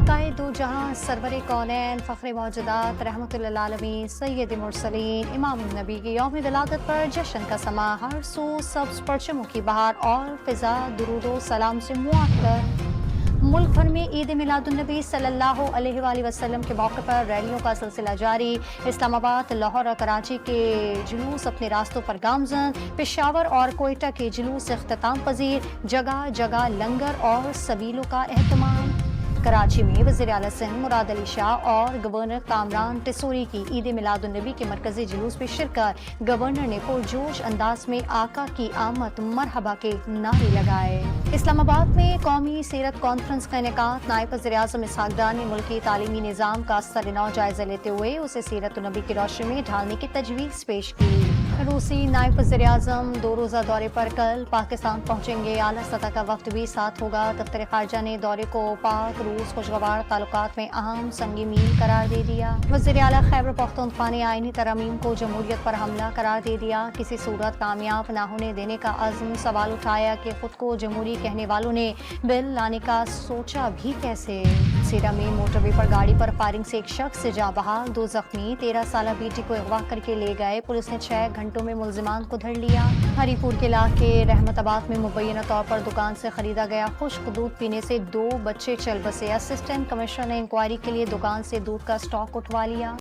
आकाए दो जहां सरवर कौनैन फ़ख्र मौजूदात रहमतुल्लिल आलमीन सैयद मुरसलीन इमाम नबी की यौम विलादत पर जश्न का समा, हर सू सब्ज़ परचमों की बहार और फ़िज़ा दुरूदो सलाम से मुअत्तर। मुल्क भर में ईद मिलादुन्नबी सल्लल्लाहु अलैहि वसल्लम के मौके पर रैलियों का सिलसिला जारी। इस्लामाबाद, लाहौर और कराची के जुलूस अपने रास्तों पर गामजन, पेशावर और कोयटा के जुलूस इख्तिताम पजीर, जगह जगह लंगर और सबीलों का एहतमाम। कराची में वज़ीर आला सिंध मुराद अली शाह और गवर्नर कामरान टिसोरी की ईद मिलादुन्नबी के मरकजी जुलूस में शिरकत। गवर्नर ने पुरजोश अंदाज में आका की आमद मरहबा के नारे लगाए। इस्लामाबाद में कौमी सीरत कॉन्फ्रेंस का इनेकाद। नायब वज़ीर आज़म इसहाक डार ने मुल्की तालीमी निज़ाम का सर-ए-नौ जायजा लेते हुए उसे सीरत नबी की रोशनी में ढालने की तजवीज़ पेश की। रूसी नायब वज़ीर आज़म 2 रोज़ा दौरे पर कल पाकिस्तान पहुंचेंगे। आला सतह का वफ्द भी साथ होगा। दफ्तर खारजा ने दौरे को पाक रूस खुशगवार ताल्लुकात में अहम संगी मील करार दे दिया। वज़ीर आला खैबर पख्तूनख्वा ने आईनी तरमीम को जमहूरियत पर हमला करार दे दिया। किसी सूरत कामयाब न होने देने का अज़्म। सवाल उठाया कि खुद को जमहूरी कहने वालों ने बिल लाने का सोचा भी कैसे। सीरा में मोटरवे पर गाड़ी पर फायरिंग से एक शख्स से जाँ बहाल, 2 जख्मी। 13 साला बेटी को अगवा करके ले गए। पुलिस ने 6 घंटों में मुलजिमान को धर लिया। हरीपुर के इलाके रहमताबाद में मुबैना तौर पर दुकान से खरीदा गया खुश्क दूध पीने से 2 बच्चे चल बसे। असिस्टेंट कमिश्नर ने इंक्वायरी के लिए दुकान से दूध का स्टॉक उठवा लिया।